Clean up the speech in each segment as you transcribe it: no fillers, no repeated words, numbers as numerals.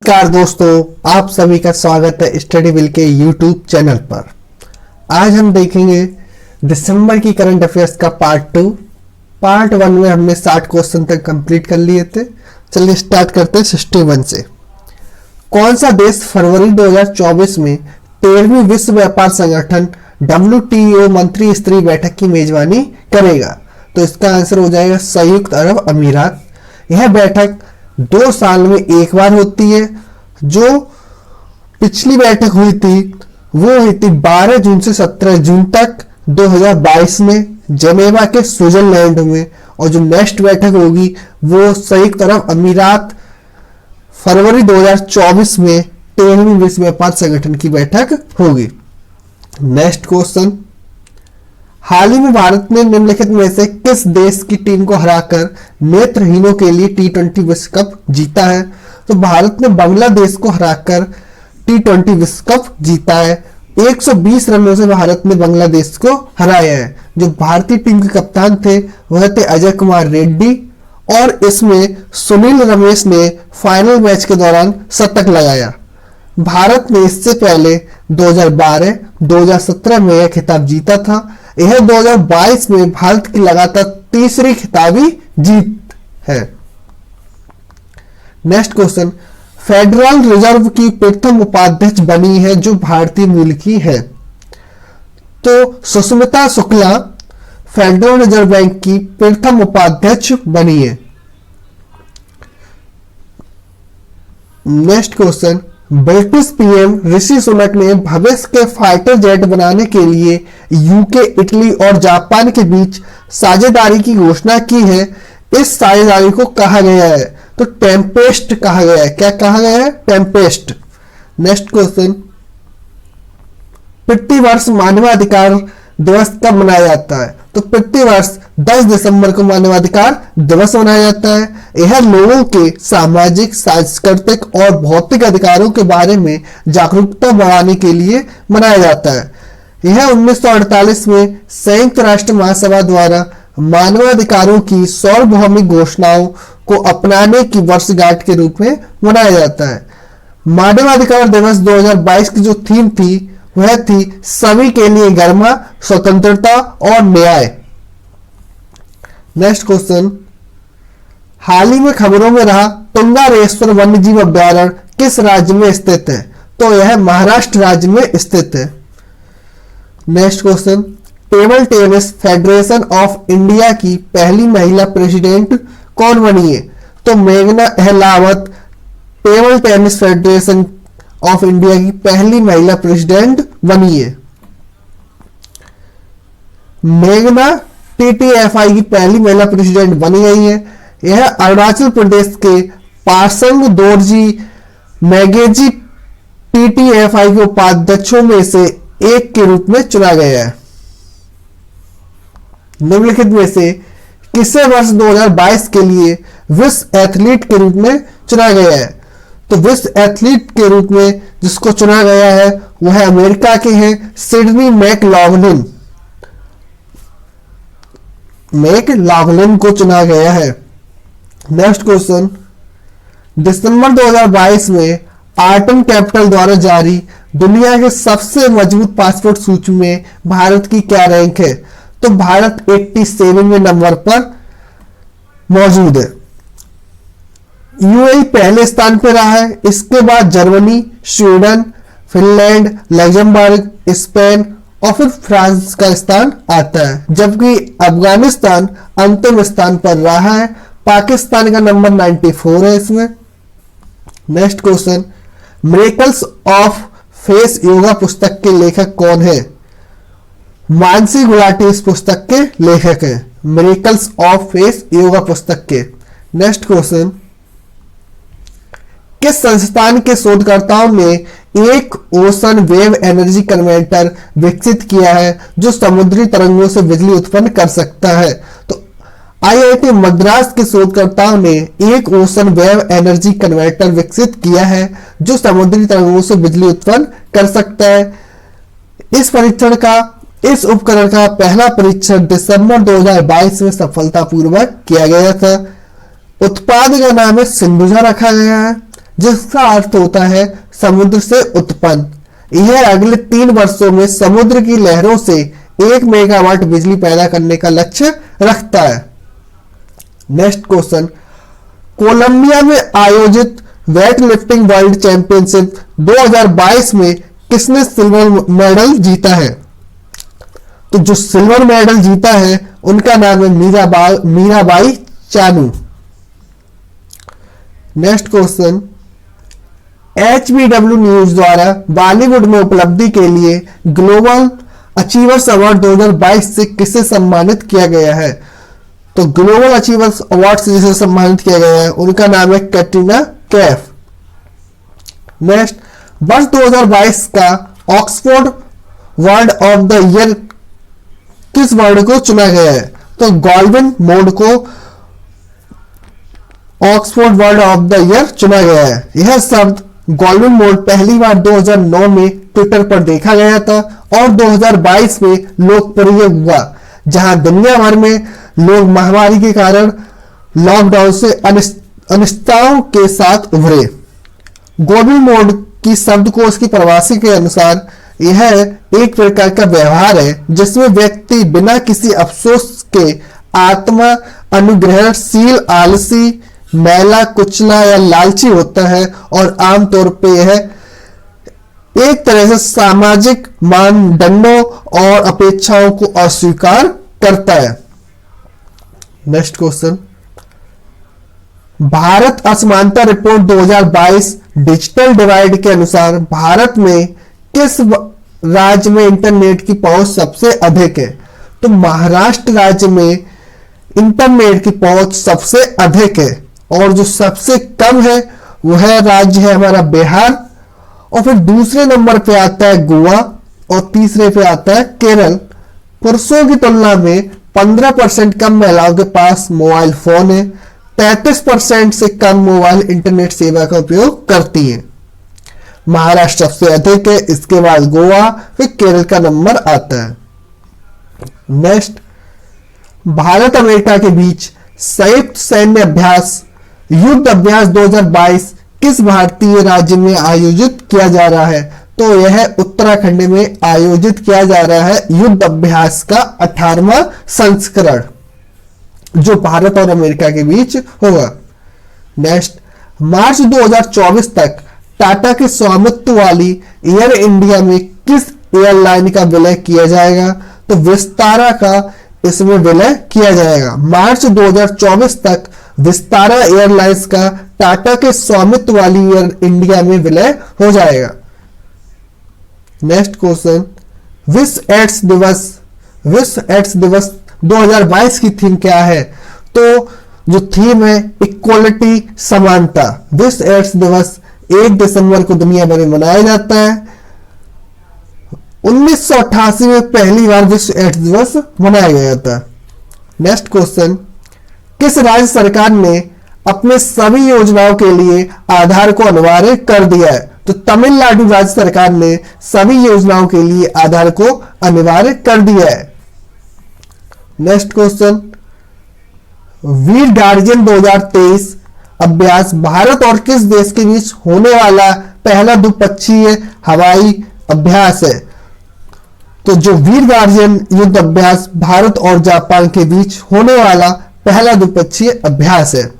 नमस्कार दोस्तों, आप सभी का स्वागत है स्टडी विल के यूट्यूब चैनल पर। आज हम देखेंगे दिसंबर की करंट अफेयर्स का पार्ट 1 में हमने 60 क्वेश्चन तक कंप्लीट कर लिए थे। चलिए स्टार्ट करते हैं 61 से। कौन सा देश फरवरी 2024 में 13वीं विश्व व्यापार संगठन WTO मंत्री स्तरीय बैठक की मेजबानी करेगा? तो इसका आंसर हो जाएगा संयुक्त अरब अमीरात। यह बैठक 2 साल में एक बार होती है। जो पिछली बैठक हुई थी वो हुई थी 12 जून से 17 जून तक 2022 में जनेवा के स्विट्जरलैंड में, और जो नेक्स्ट बैठक होगी वो संयुक्त अरब अमीरात फरवरी 2024 में 13वीं विश्व व्यापार संगठन की बैठक होगी। नेक्स्ट क्वेश्चन, हाल ही में भारत ने निम्नलिखित में से किस देश की टीम को हराकर नेत्रहीनों के लिए T20 विश्व कप जीता है? तो भारत ने बांग्लादेश को हराकर T20 विश्व कप जीता है। 120 रनों से भारत ने बांग्लादेश को हराया है। जो भारतीय टीम के कप्तान थे वह थे अजय कुमार रेड्डी, और इसमें सुनील रमेश ने फाइनल मैच के दौरान शतक लगाया। भारत ने इससे पहले 2012, 2017 में यह खिताब जीता था। यह 2022 में भारत की लगातार तीसरी खिताबी जीत है। नेक्स्ट क्वेश्चन, फेडरल रिजर्व की प्रथम उपाध्यक्ष बनी है जो भारतीय मूल की है? तो Sushmita Shukla federal reserve bank की प्रथम उपाध्यक्ष बनी है। Next question, British PM Rishi Sunak ने भविष्य के फाइटर जेट बनाने के लिए यूके, इटली और जापान के बीच साझेदारी की घोषणा की है। इस साझेदारी को कहा गया है तो टेम्पेस्ट कहा गया है। क्या कहा गया है? टेम्पेस्ट। नेक्स्ट क्वेश्चन, प्रतिवर्ष मानवाधिकार दिवस कब मनाया जाता है? तो प्रतिवर्ष 10 दिसंबर को मानवाधिकार दिवस मनाया जाता है। यह लोगों के सामाजिक, सांस्कृतिक और भौतिक अधिकारों के बारे में जागरूकता बढ़ाने के लिए मनाया जाता है। यह 1948 में संयुक्त राष्ट्र महासभा द्वारा मानवाधिकारों की सार्वभौमिक घोषणाओं को अपनाने की वर्षगांठ के रूप में मनाया जाता है। मानवाधिकार दिवस 2022 की जो थीम थी वह थी सभी के लिए गरिमा, स्वतंत्रता और न्याय। नेक्स्ट क्वेश्चन, हाल ही में खबरों में रहा तुंगारेश्वर वन्यजीव अभ्यारण्य किस राज्य में स्थित है? तो यह महाराष्ट्र राज्य में स्थित है। Next question, table tennis federation of India की पहली महिला प्रेसिडेंट कौन बनी है? तो मेघना Ahlawat table tennis federation of India की पहली महिला प्रेसिडेंट बनी है। मेघना TTFI की पहली महिला प्रेसिडेंट बनी गई है। यह अरुणाचल प्रदेश के पासंग दोरजी मैगेजी TTFI के उपाध्यक्षों में से एक के रूप में चुना गया है। निम्नलिखित में से किसे वर्ष 2022 के लिए विश्व एथलीट के रूप में चुना गया है? तो विश्व एथलीट के रूप में जिसको चुना गया है वह अमेरिका के हैं सिडनी मैकलॉगलिन को चुना गया है। नेक्स्ट क्वेश्चन, दिसंबर 2022 में आर्टन कैपिटल द्वारा जारी दुनिया के सबसे मजबूत पासपोर्ट सूची में भारत की क्या रैंक है? तो भारत 87वें नंबर पर मौजूद है। यूएई पहले स्थान पर रहा है। इसके बाद Germany, Sweden, Finland, Luxembourg, Spain और फिर फ्रांस का स्थान आता है, जबकि अफगानिस्तान अंतिम स्थान पर रहा है। पाकिस्तान का नंबर 94 है इसमें। Next question, miracles of face yoga पुस्तक के लेखक कौन है? मानसी गुलाटी इस पुस्तक के लेखक हैं, मिरेकल्स ऑफ फेस योगा पुस्तक के। नेक्स्ट क्वेश्चन, किस संस्थान के शोधकर्ताओं ने एक ओशन वेव एनर्जी कन्वर्टर विकसित किया है जो समुद्री तरंगों से बिजली उत्पन्न कर सकता है? तो IIT मद्रास के शोधकर्ताओं ने एक ओशन वेव एनर्जी कन्वर्टर विकसित किया है जो समुद्री तरंगों से बिजली उत्पन्न कर सकता है। इस उपकरण का पहला परीक्षण दिसंबर 2022 में सफलतापूर्वक किया गया था। उत्पाद का नाम है सिंधुजा रखा गया है। जिसका अर्थ होता है समुद्र से उत्पन्न। यह अगले 3 वर्षों में समुद्र की लहरों से 1 मेगावाट बिजली पैदा करने का लक्ष्य रखता है। नेक्स्ट क्वेश्चन, कोलंबिया में आयोजित वेट लिफ्टिंग वर्ल्ड चैंपियनशिप 2022 में किसने सिल्वर मेडल जीता है? तो जो सिल्वर मेडल जीता है उनका नाम है Mirabai Chanu. Next question, HBW news द्वारा बॉलीवुड में उपलब्धि के लिए ग्लोबल अचीवर्स अवार्ड 2022 से किसे सम्मानित किया गया है? तो ग्लोबल अचीवर्स अवार्ड से जिसे सम्मानित किया गया है उनका नाम है कैटरीना कैफ। नेक्स्ट, वर्ष 2022 का Oxford word of the year किस वर्ड को चुना गया है? तो गॉल्डन मोड को Oxford word of the year चुना गया है। यह शब्द गोल्डन मोड पहली बार 2009 में ट्विटर पर देखा गया था और 2022 में लोकप्रिय हुआ, जहां दुनिया भर में लोग महामारी के कारण लॉकडाउन से अनिश्चितताओं के साथ उभरे। गोल्डन मोड की शब्दकोश की परिभाषा के अनुसार यह एक प्रकार का व्यवहार है जिसमें व्यक्ति बिना किसी अफसोस के आत्मा अनुग्रहशील, आलसी, मैला कुचला या लालची होता है और आमतौर पर यह एक तरह से सामाजिक मानदंडों और अपेक्षाओं को अस्वीकार करता है। नेक्स्ट क्वेश्चन, भारत असमानता रिपोर्ट 2022 डिजिटल डिवाइड के अनुसार भारत में किस राज्य में इंटरनेट की पहुंच सबसे अधिक है? तो महाराष्ट्र राज्य में इंटरनेट की पहुंच सबसे अधिक है और जो सबसे कम है वह राज्य है हमारा बिहार, और फिर दूसरे नंबर पे आता है गोवा और तीसरे पे आता है केरल। पुरुषों की तुलना में 15% कम महिलाओं के पास मोबाइल फोन है, 33% से कम मोबाइल इंटरनेट सेवा का उपयोग करती है। महाराष्ट्र सबसे अधिक है, इसके बाद गोवा, फिर केरल का नंबर आता है। नेक्स्ट, भारत अमेरिका के बीच संयुक्त सैन्य अभ्यास युद्ध अभ्यास 2022 किस भारतीय राज्य में आयोजित किया जा रहा है? तो यह उत्तराखंड में आयोजित किया जा रहा है युद्ध अभ्यास का 18वां संस्करण, जो भारत और अमेरिका के बीच होगा। नेक्स्ट, मार्च 2024 तक टाटा के स्वामित्व वाली एयर इंडिया में किस एयरलाइन का विलय किया जाएगा? तो विस्तारा का इसमें विलय किया जाएगा। मार्च 2024 तक विस्तारा एयरलाइंस का टाटा के स्वामित्व वाली एयर इंडिया में विलय हो जाएगा। नेक्स्ट क्वेश्चन, विश्व एड्स दिवस 2022 की थीम क्या है? तो जो थीम है इक्वलिटी, समानता। विश्व एड्स दिवस 1 दिसंबर को दुनिया भर में मनाया जाता है। 1988 में पहली बार विश्व एड्स दिवस मनाया गया था। नेक्स्ट क्वेश्चन, किस राज्य सरकार ने अपने सभी योजनाओं के लिए आधार को अनिवार्य कर दिया है? तो तमिलनाडु राज्य सरकार ने सभी योजनाओं के लिए आधार को अनिवार्य कर दिया है। नेक्स्ट क्वेश्चन, वीर गार्जियन 2023 अभ्यास भारत और किस देश के बीच होने वाला पहला द्विपक्षीय हवाई अभ्यास है? तो जो वीर गार्जियन युद्ध अभ्यास भारत और जापान के बीच होने वाला पहला द्विपक्षीय अभ्यास है।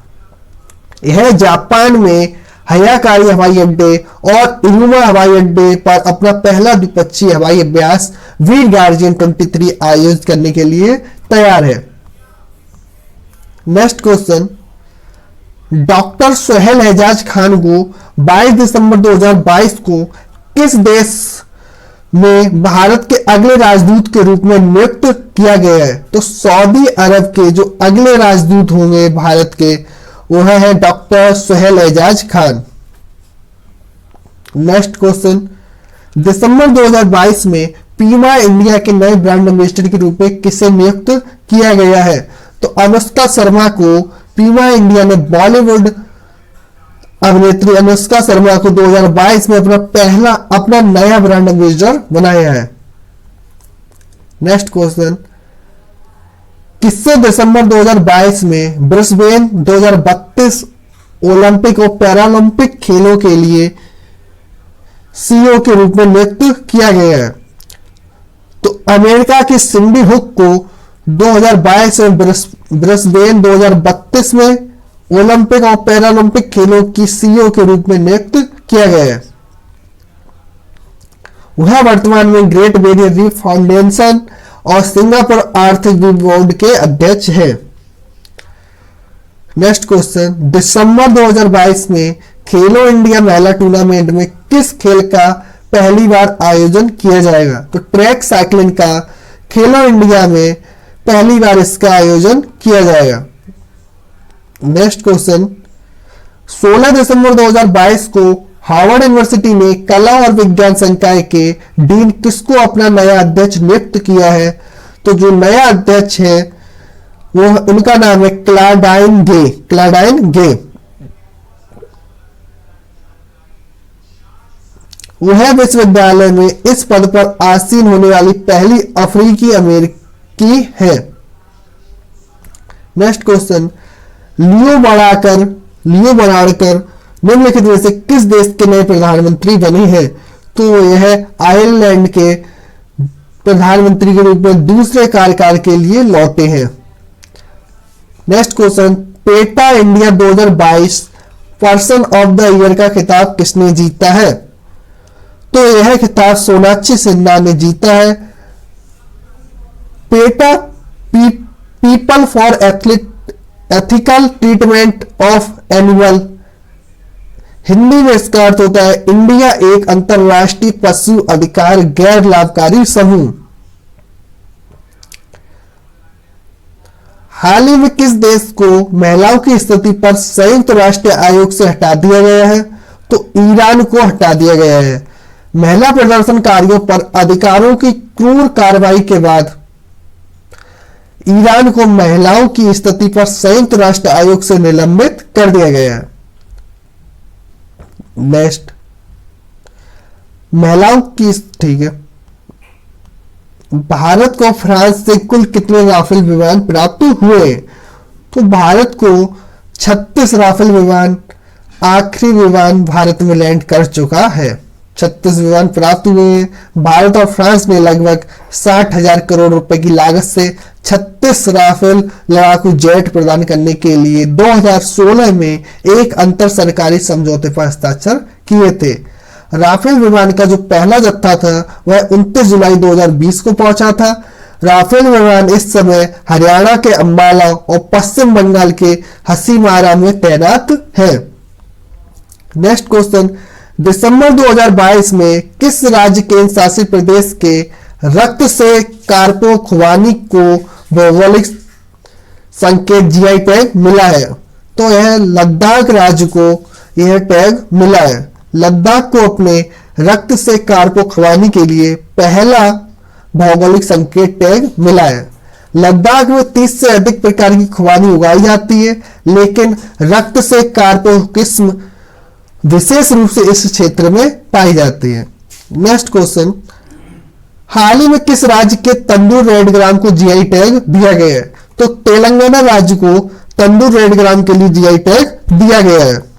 यह जापान में हयाकारी हवाई अड्डे और इरुमा हवाई अड्डे पर अपना पहला द्विपक्षीय हवाई अभ्यास वीर गार्जियन 23 आयोजित करने के लिए तैयार है। Next question, doctor Sohail Ejaz Khan को 22 दिसंबर 2022 को किस देश में भारत के अगले राजदूत के रूप में नियुक्त किया गया है? तो सऊदी अरब के जो अगले राजदूत होंगे भारत के वह है doctor Sohail Ejaz Khan. Next question, दिसंबर 2022 में पीमा इंडिया के नए ब्रांड एम्बेसडर के रूप में किसे नियुक्त किया गया है? तो अनुष्का शर्मा को पीमा इंडिया ने बॉलीवुड अभिनेत्री अनुष्का शर्मा को 2022 में अपना नया ब्रांड एम्बेसडर बनाया है। नेक्स्ट क्वेश्चन, किससे दिसंबर 2022 में ब्रिस्बेन 2032 ओलंपिक और पैरालंपिक खेलों के लिए सीईओ के रूप में नियुक्त किया गया है। तो अमेरिका की सिंडी हुक को 2022 में ब्रिस्बेन 2032 में ओलंपिक और पैरालंपिक खेलों की सीईओ के रूप में नियुक्त किया गया है। वह वर्तमान में ग्रेट बैरियर रीफ फाउंडेशन और सिंगापुर आर्थिक बोर्ड के अध्यक्ष हैं। नेक्स्ट क्वेश्चन, दिसंबर 2022 में खेलो इंडिया महिला टूर्नामेंट में किस खेल का पहली बार आयोजन किया जाएगा? तो ट्रैक साइकिलिंग का खेलो इंडिया में पहली बार इसका आयोजन किया जाएगा। नेक्स्ट क्वेश्चन, 16 दिसंबर 2022 को हार्वर्ड यूनिवर्सिटी ने कला और विज्ञान संकाय के डीन किसको अपना नया अध्यक्ष नियुक्त किया है? तो जो नया अध्यक्ष है वो उनका नाम है क्लाडाइन गे। वह विश्वविद्यालय में इस पद पर आसीन होने वाली पहली अफ्रीकी अमेरिकी है। नेक्स्ट क्वेश्चन, लियो वाराडकर निम्नलिखित में से किस देश के नए प्रधानमंत्री बने हैं? तो यह आयरलैंड के प्रधानमंत्री के रूप में दूसरे कार्यकाल के लिए लौटे हैं। Next question, PETA India 2022 person of the year का खिताब किसने जीता है? तो यह खिताब सोनाक्षी सिन्हा ने जीता है। PETA people for ethical treatment of animal, Hindi में इसका अर्थ होता है इंडिया एक अंतरराष्ट्रीय पशु अधिकार गैर लाभकारी समूह। हाल ही में किस देश को महिलाओं की स्थिति पर संयुक्त राष्ट्र आयोग से हटा दिया गया है? तो ईरान को हटा दिया गया है। महिला प्रदर्शनकारियों पर अधिकारों की क्रूर कार्रवाई के बाद ईरान को महिलाओं की स्थिति पर संयुक्त राष्ट्र आयोग से निलंबित कर दिया गया है। नेक्स्ट, महिलाओं की, ठीक है, भारत को फ्रांस से कुल कितने राफेल विमान प्राप्त हुए? तो भारत को 36 राफेल विमान, आखिरी विमान भारत में लैंड कर चुका है। 36 विमान प्राप्त हुए हैं। भारत और फ्रांस ने लगभग 60,000 करोड़ रुपए की लागत से 36 राफेल लड़ाकू जेट प्रदान करने के लिए 2016 में एक अंतर सरकारी समझौते पर हस्ताक्षर किए थे। राफेल विमान का जो पहला जत्था था वह 29 जुलाई 2020 को पहुंचा था। राफेल विमान इस समय हरियाणा के अंबाला और पश्चिम बंगाल के हसीमारा में तैनात है। नेक्स्ट क्वेश्चन, दिसंबर 2022 में किस राज्य केंद्र शासित प्रदेश के रक्त से कारपो खुबानी को भौगोलिक संकेत जीआई टैग मिला है? तो यह लद्दाख राज्य को यह टैग मिला है। लद्दाख को अपने रक्त से कारपो खुबानी के लिए पहला भौगोलिक संकेत टैग मिला है। लद्दाख में 30 से अधिक प्रकार की खुबानी उगाई जाती है, लेकिन रक्त से कारपो किस्म विशेष रूप से इस क्षेत्र में पाई जाती है। नेक्स्ट क्वेश्चन, हाल ही में किस राज्य के तंदूर रेड ग्राम को जीआई टैग दिया गया है? तो तेलंगाना राज्य को तंदूर रेड ग्राम के लिए जीआई टैग दिया गया है।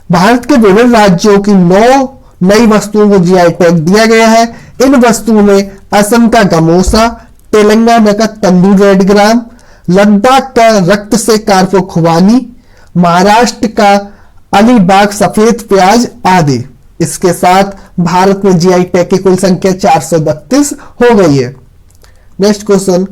भारत के विभिन्न राज्यों की 9 नई वस्तुओं को जीआई टैग दिया गया है। इन वस्तुओं में असम का गमोसा, तेलंगाना का तंदूर रेड ग्राम, लद्दाख का रक्त से कारपो खुबानी, महाराष्ट्र का अलीबाग सफेद प्याज आदि। इसके साथ भारत में जीआई टैग की कुल संख्या 432 हो गई है। नेक्स्ट क्वेश्चन,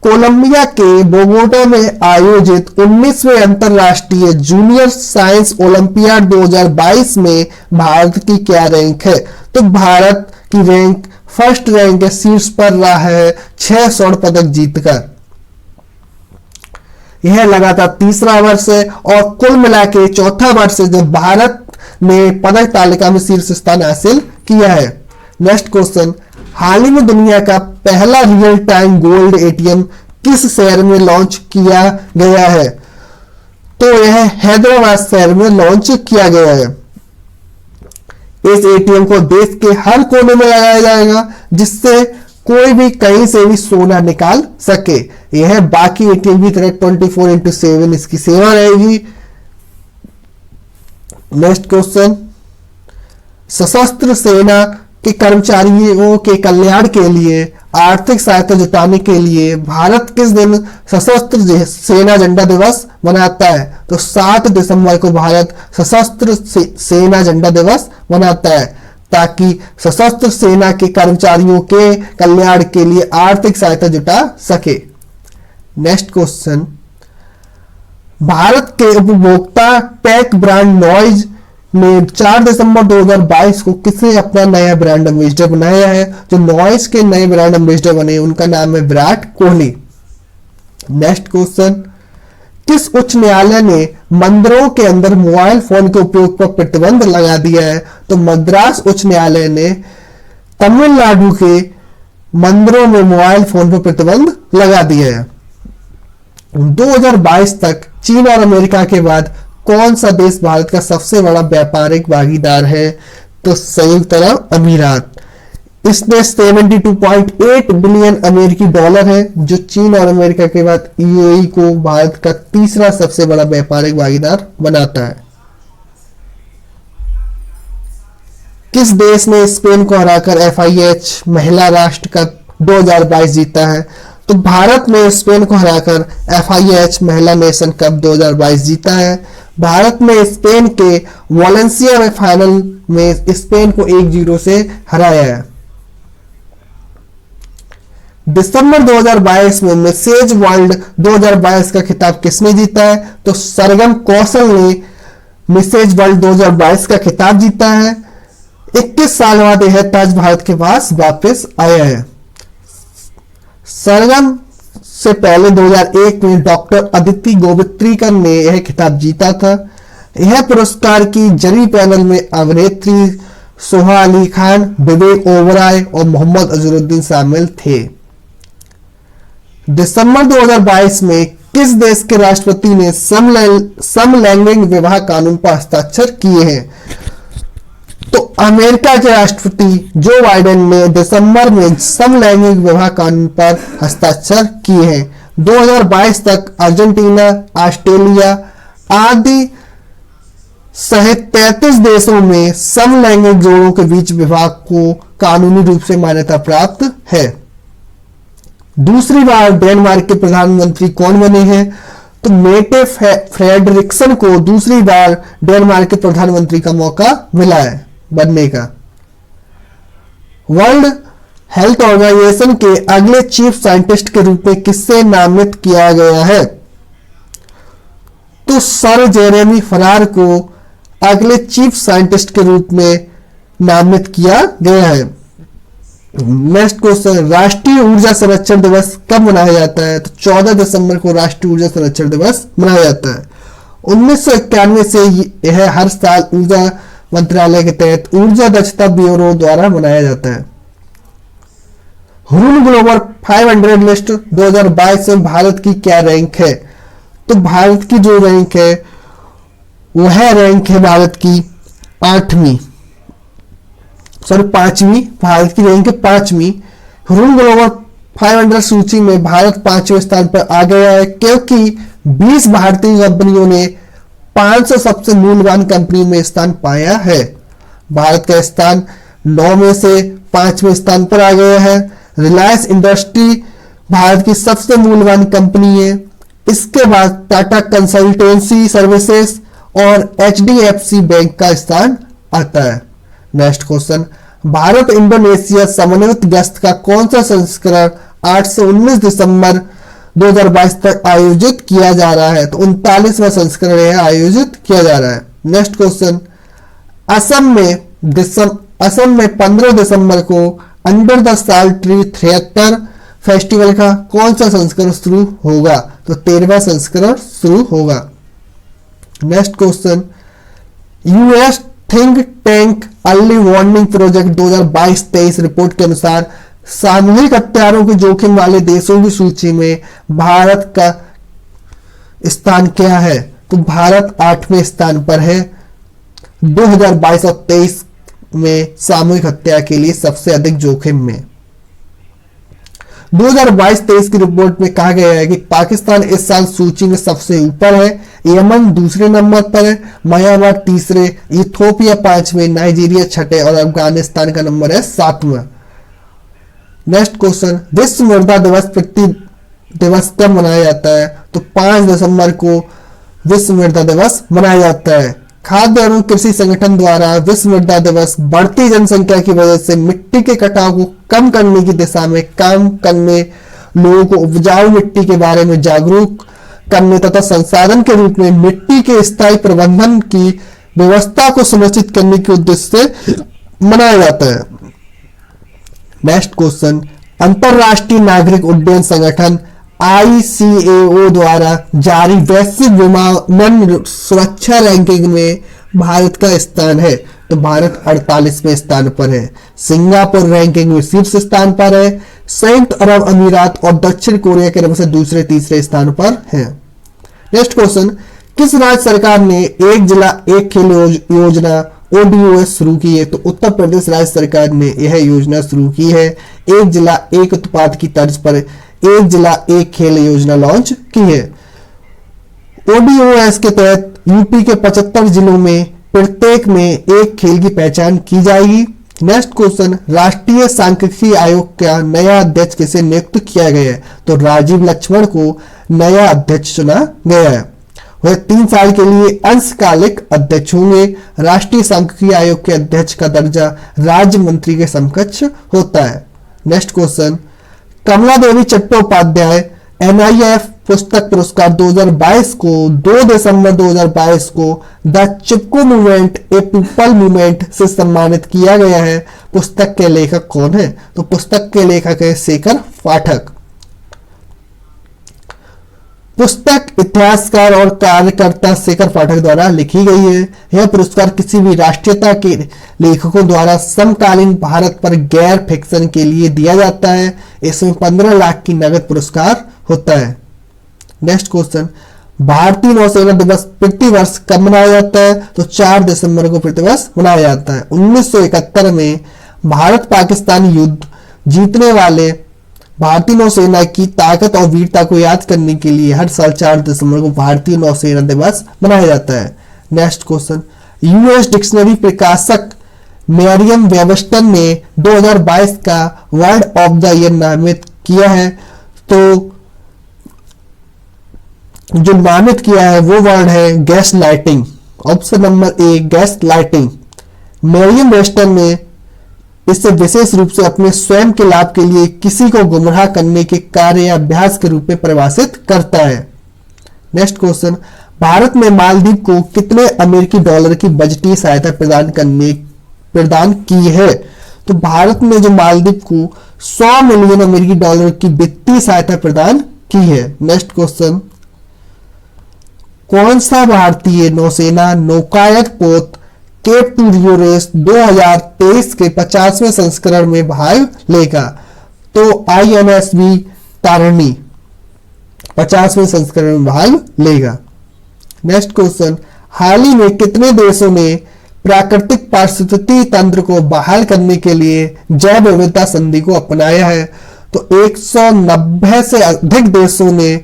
कोलंबिया के बोगोटा में आयोजित 19वें अंतरराष्ट्रीय जूनियर साइंस ओलंपियाड 2022 में भारत की क्या रैंक है? तो भारत की रैंक फर्स्ट रैंक है, शीर्ष पर रहा है 6 स्वर्ण पदक जीतकर। यह लगातार तीसरा वर्ष है और कुल मिला के चौथा वर्ष है जब भारत ने पदक तालिका में शीर्ष स्थान हासिल किया है। नेक्स्ट क्वेश्चन, हाल ही में दुनिया का पहला रियल टाइम गोल्ड एटीएम किस शहर में लॉन्च किया गया है? तो यह हैदराबाद शहर में लॉन्च किया गया है। इस एटीएम को देश के हर कोने में लगाया जाएगा, जिससे कोई भी कहीं से भी सोना निकाल सके। यह बाकी एटीएम की तरह 24/7 इसकी सेवा रहेगी। नेक्स्ट क्वेश्चन, सशस्त्र सेना के कर्मचारियों के कल्याण के लिए आर्थिक सहायता जुटाने के लिए भारत किस दिन सशस्त्र सेना झंडा दिवस मनाता है? तो 7 दिसंबर को भारत सशस्त्र सेना झंडा दिवस मनाता है, ताकि सशस्त्र सेना के कर्मचारियों के कल्याण के लिए आर्थिक सहायता जुटा सके। नेक्स्ट क्वेश्चन, भारत के उपभोक्ता टेक ब्रांड नॉइज ने 4 दिसंबर 2022 को किसे अपना नया ब्रांड एम्बेसडर बनाया है? जो नॉइज के नए ब्रांड एम्बेसडर बने उनका नाम है विराट कोहली। नेक्स्ट क्वेश्चन, किस उच्च न्यायालय ने मंदिरों के अंदर मोबाइल फोन के उपयोग पर प्रतिबंध लगा दिया है? तो मद्रास उच्च न्यायालय ने तमिलनाडु के मंदिरों में मोबाइल फोन पर प्रतिबंध लगा दिया है। 2022 तक चीन और अमेरिका के बाद कौन सा देश भारत का सबसे बड़ा व्यापारिक भागीदार है? तो संयुक्त अरब अमीरात। इसमें 72.8 बिलियन अमेरिकी डॉलर है, जो चीन और अमेरिका के बाद यूएई को भारत का तीसरा सबसे बड़ा व्यापारिक भागीदार बनाता है। किस देश ने स्पेन को हराकर FIH महिला राष्ट्र कप 2022 जीता है? तो भारत ने स्पेन को हराकर FIH महिला नेशन कप 2022 जीता है। भारत ने स्पेन के वालेंसिया में फाइनल में स्पेन को 1-0 से हराया है। दिसंबर 2022 में मिसेज वर्ल्ड 2022 का खिताब किसने जीता है? तो सरगम कौशल ने मिसेज वर्ल्ड 2022 का खिताब जीता है। 21 साल बाद यह ताज भारत के पास वापस आया है। सरगम से पहले 2001 में डॉक्टर अदिति गोवित्रीकर ने यह खिताब जीता था। यह पुरस्कार की जरी पैनल में अभिनेत्री सोहा अली खान, विवेक ओबराय और मोहम्मद अजहरुद्दीन शामिल थे। दिसंबर 2022 में किस देश के राष्ट्रपति ने समलैंगिक विवाह कानून पर हस्ताक्षर किए हैं? तो अमेरिका के राष्ट्रपति जो बाइडेन ने दिसंबर में समलैंगिक विवाह कानून पर हस्ताक्षर किए हैं। 2022 तक अर्जेंटीना, ऑस्ट्रेलिया आदि सहित 33 देशों में समलैंगिक जोड़ों के बीच विवाह को कानूनी रूप से मान्यता प्राप्त है। दूसरी बार डेनमार्क के प्रधानमंत्री कौन बने हैं? तो मेटे फ्रेडरिक्सन को दूसरी बार डेनमार्क के प्रधानमंत्री का मौका मिला है बनने का। वर्ल्ड हेल्थ ऑर्गेनाइजेशन के अगले चीफ साइंटिस्ट के रूप में किससे नामित किया गया है? तो सर जेरेमी फरार को अगले चीफ साइंटिस्ट के रूप में नामित किया गया है। नेक्स्ट क्वेश्चन, राष्ट्रीय ऊर्जा संरक्षण दिवस कब मनाया जाता है? तो 14 दिसंबर को राष्ट्रीय ऊर्जा संरक्षण दिवस मनाया जाता है। 1991 से यह हर साल ऊर्जा मंत्रालय के तहत ऊर्जा दक्षता ब्यूरो द्वारा मनाया जाता है। हुरून ग्लोबल 500 लिस्ट 2022 में भारत की क्या रैंक है? तो भारत की जो रैंक है वह रैंक है भारत की 5वीं। भारत की रैंक है 5वीं। हुरून ग्लोबल 500 सूची में भारत 5वें स्थान पर आ गया है, क्योंकि 20 भारतीय कंपनियों ने 500 सबसे मूल्यवान कंपनियों में स्थान पाया है। भारत का स्थान 9 में से 5वें स्थान पर आ गया है। रिलायंस इंडस्ट्री भारत की सबसे मूल्यवान कंपनी है। इसके बाद टाटा कंसल्टेंसी सर्विसेज और HDFC बैंक का स्थान आता है। नेक्स्ट क्वेश्चन, भारत इंडोनेशिया समन्वित गश्त का कौन सा संस्करण 8 से 19 दिसंबर 2022 तक आयोजित किया जा रहा है? तो 39वां संस्करण यह आयोजित किया जा रहा है। नेक्स्ट क्वेश्चन, असम में 15 दिसंबर को अंडर द साल ट्री थिएटर फेस्टिवल का कौन सा संस्करण शुरू होगा? तो 13वां संस्करण शुरू होगा। Next question, US think tank early warning project 2022-23 report के अनुसार सामूहिक हत्यारों के जोखिम वाले देशों की सूची में भारत का स्थान क्या है? तो भारत 8वें स्थान पर है। 2022 और 23 में सामूहिक हत्या के लिए सबसे अधिक जोखिम में। 2022-23 की रिपोर्ट में कहा गया है कि पाकिस्तान इस साल सूची में सबसे ऊपर है। यमन दूसरे नंबर पर है, म्यांमार तीसरे, इथियोपिया पांचवें, नाइजीरिया छठे और अफगानिस्तान का नंबर है 7वां। नेक्स्ट क्वेश्चन, विश्व मृदा दिवस प्रति दिवस कब मनाया जाता है? तो 5 दिसंबर को विश्व मृदा दिवस मनाया जाता है। खाद्य एवं कृषि संगठन द्वारा विश्व मृदा दिवस बढ़ती जनसंख्या की वजह से मिट्टी के कटाव को कम करने की दिशा में काम करने, लोगों को उपजाऊ मिट्टी के बारे में जागरूक करने तथा संसाधन के रूप में मिट्टी के स्थायी प्रबंधन की व्यवस्था को सुनिश्चित करने के उद्देश्य से मनाया जाता है। नेक्स्ट क्वेश्चन, अंतरराष्ट्रीय नागरिक उड्डयन संगठन ICAO द्वारा जारी वैश्विक विमानन सुरक्षा रैंकिंग में भारत का स्थान है। तो भारत 48वें स्थान पर है। सिंगापुर रैंकिंग में शीर्ष स्थान पर है। संयुक्त अरब अमीरात और दक्षिण कोरिया के क्रम से दूसरे तीसरे स्थान पर है। नेक्स्ट क्वेश्चन, किस राज्य सरकार ने एक जिला एक खेल योजना ODOS शुरू की है? तो उत्तर प्रदेश राज्य सरकार ने यह योजना शुरू की है। एक जिला एक उत्पाद की तर्ज पर एक जिला एक खेल योजना लॉन्च की है। ODOS के तहत यूपी के 75 जिलों में प्रत्येक में एक खेल की पहचान की जाएगी। नेक्स्ट क्वेश्चन, राष्ट्रीय सांख्यिकी आयोग का नया अध्यक्ष किसे नियुक्त किया गया है? तो राजीव लक्ष्मण को नया अध्यक्ष चुना गया है। वह 3 साल के लिए अंशकालिक अध्यक्ष होंगे। राष्ट्रीय सांख्यिकी आयोग के अध्यक्ष का दर्जा राज्य मंत्री के समकक्ष होता है। नेक्स्ट क्वेश्चन, कमला देवी चट्टोपाध्याय NIF पुस्तक पुरस्कार 2022 को 2 दिसंबर 2022 को the Chipko movement A people movement से सम्मानित किया गया है। पुस्तक के लेखक कौन है? तो पुस्तक के लेखक है शेखर पाठक। पुस्तक इतिहासकार और कार्यकर्ता शेखर पाठक द्वारा लिखी गई है। यह पुरस्कार किसी भी राष्ट्रीयता के लेखकों द्वारा समकालीन भारत पर गैर फिक्शन के लिए दिया जाता है। इसमें 15 लाख की नगद पुरस्कार होता है। नेक्स्ट क्वेश्चन, भारतीय नौसेना दिवस प्रतिवर्ष कब मनाया जाता है? तो 4 दिसंबर को प्रतिवर्ष मनाया जाता है। 1971 में भारत पाकिस्तान युद्ध जीतने वाले भारतीय नौसेना की ताकत और वीरता को याद करने के लिए हर साल 4 दिसंबर को भारतीय नौसेना दिवस मनाया जाता है। नेक्स्ट क्वेश्चन, यूएस डिक्शनरी प्रकाशक मेरियम वेबस्टर ने 2022 का वर्ड ऑफ द ईयर नामित किया है। तो जो नामित किया है वो वर्ड है gas lighting. Option number A gas lighting. मेरियम Webster ने इससे विशेष रूप से अपने स्वयं के लाभ के लिए किसी को गुमराह करने के कार्य या अभ्यास के रूप में परिभाषित करता है। नेक्स्ट क्वेश्चन, भारत में मालदीव को कितने अमेरिकी डॉलर की बजटीय सहायता प्रदान की है? तो भारत ने जो मालदीव को 100 मिलियन अमेरिकी डॉलर की वित्तीय सहायता प्रदान की है। नेक्स्ट क्वेश्चन, कौन सा भारतीय नौसेना नौकायन पोत केप टू रियो रेस 2023 के 50वें संस्करण में भाग लेगा? तो INSV तारिणी 50वें संस्करण में भाग लेगा। नेक्स्ट क्वेश्चन, हाल ही में कितने देशों ने प्राकृतिक पारिस्थितिकी तंत्र को बहाल करने के लिए जैव विविधता संधि को अपनाया है? तो 190 से अधिक देशों ने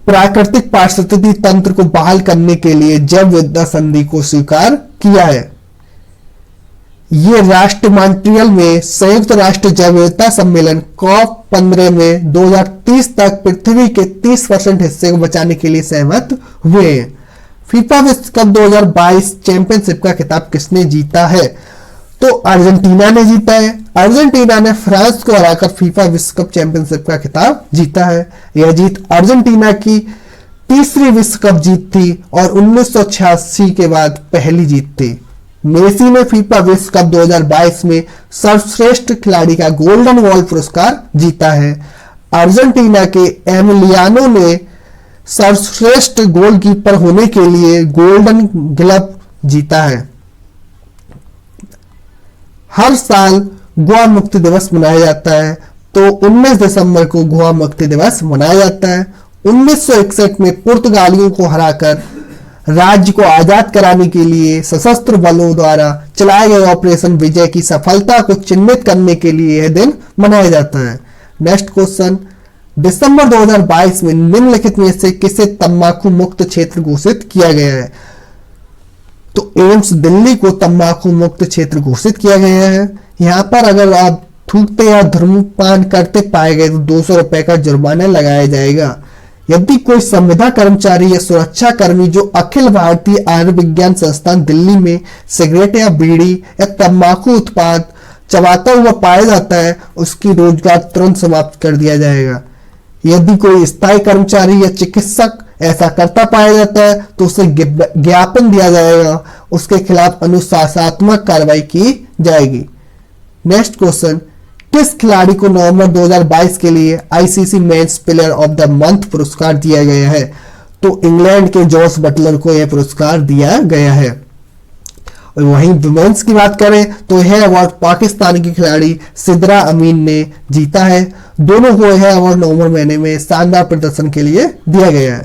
प्राकृतिक पारिस्थितिकी तंत्र को बहाल करने के लिए जैव विविधता संधि को स्वीकार किया है। ये राष्ट्र मॉन्ट्रियल में संयुक्त राष्ट्र जैव विविधता सम्मेलन COP15 में 2030 तक पृथ्वी के 30% हिस्से को बचाने के लिए सहमत हुए हैं। फीफा विश्व कप 2022 चैंपियनशिप का खिताब किसने जीता है? तो अर्जेंटीना ने जीता है। अर्जेंटीना ने फ्रांस को हराकर फीफा विश्व कप चैंपियनशिप का खिताब जीता है। यह जीत अर्जेंटीना की तीसरी विश्व कप जीत थी और 1986 के बाद पहली जीत थी। मेसी ने फीफा विश्व कप 2022 में सर्वश्रेष्ठ खिलाड़ी का गोल्डन बॉल पुरस्कार जीता है। अर्जेंटीना के एमिलियानो ने सर्वश्रेष्ठ गोलकीपर होने के लिए गोल्डन ग्लव जीता है। हर साल गोवा मुक्ति दिवस मनाया जाता है। तो 19 दिसंबर को गोवा मुक्ति दिवस मनाया जाता है। 1961 में पुर्तगालियों को हराकर राज्य को आजाद कराने के लिए सशस्त्र बलों द्वारा चलाए गए ऑपरेशन विजय की सफलता को चिन्हित करने के लिए यह दिन मनाया जाता है। नेक्स्ट क्वेश्चन, दिसंबर 2022 में निम्नलिखित में से किसे तंबाकू मुक्त क्षेत्र घोषित किया गया है? तो एम्स दिल्ली को तंबाकू मुक्त क्षेत्र घोषित किया गया है। यहां पर अगर आप थूकते या धूम्रपान करते पाए गए तो 200 रुपए का जुर्माना लगाया जाएगा। यदि कोई संविदा कर्मचारी या सुरक्षा कर्मी जो अखिल भारतीय आयुर्विज्ञान संस्थान दिल्ली में सिगरेट या बीड़ी या तंबाकू उत्पाद चबाता हुआ पाया जाता है, उसकी रोजगार तुरंत समाप्त कर दिया जाएगा। यदि कोई स्थायी कर्मचारी या चिकित्सक ऐसा करता पाया जाता है तो उसे ज्ञापन दिया जाएगा, उसके खिलाफ अनुशासनात्मक कार्रवाई की जाएगी। नेक्स्ट क्वेश्चन, किस खिलाड़ी को नवंबर 2022 के लिए ICC men's player of the month पुरस्कार दिया गया है? तो इंग्लैंड के जॉस बटलर को यह पुरस्कार दिया गया है। और वहीं वुमेन्स की बात करें तो यह अवार्ड पाकिस्तान की खिलाड़ी सिद्रा अमीन ने जीता है। दोनों को यह अवार्ड नवंबर महीने में शानदार प्रदर्शन के लिए दिया गया है।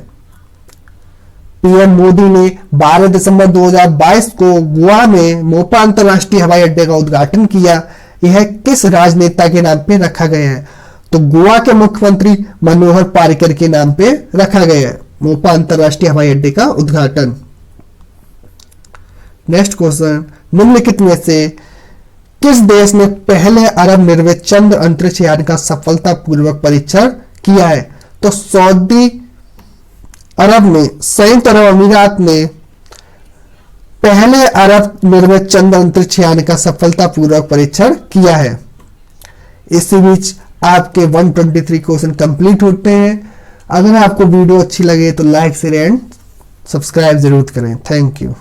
पीएम मोदी ने 12 दिसंबर 2022 को गोवा में मोपा अंतरराष्ट्रीय हवाई अड्डे का उद्घाटन किया। यह किस राजनेता के नाम पे रखा गया है? तो गोवा के मुख्यमंत्री मनोहर पारिकर के नाम पे रखा गया है मोपा अंतरराष्ट्रीय हवाई अड्डे का उद्घाटन। नेक्स्ट क्वेश्चन, निम्नलिखित में से किस देश ने पहले अरब निर्मित चंद्र अंतरिक्ष यान का सफलतापूर्वक परीक्षण किया है? तो सऊदी अरब में संयुक्त अरब अमीरात ने पहले अरब निर्मित चंद्र अंतरिक्ष यान का सफलतापूर्वक परीक्षण किया है। इसी बीच आपके 123 क्वेश्चन कंप्लीट होते हैं। अगर आपको वीडियो अच्छी लगे तो लाइक शेयर एंड सब्सक्राइब जरूर करें। Thank you.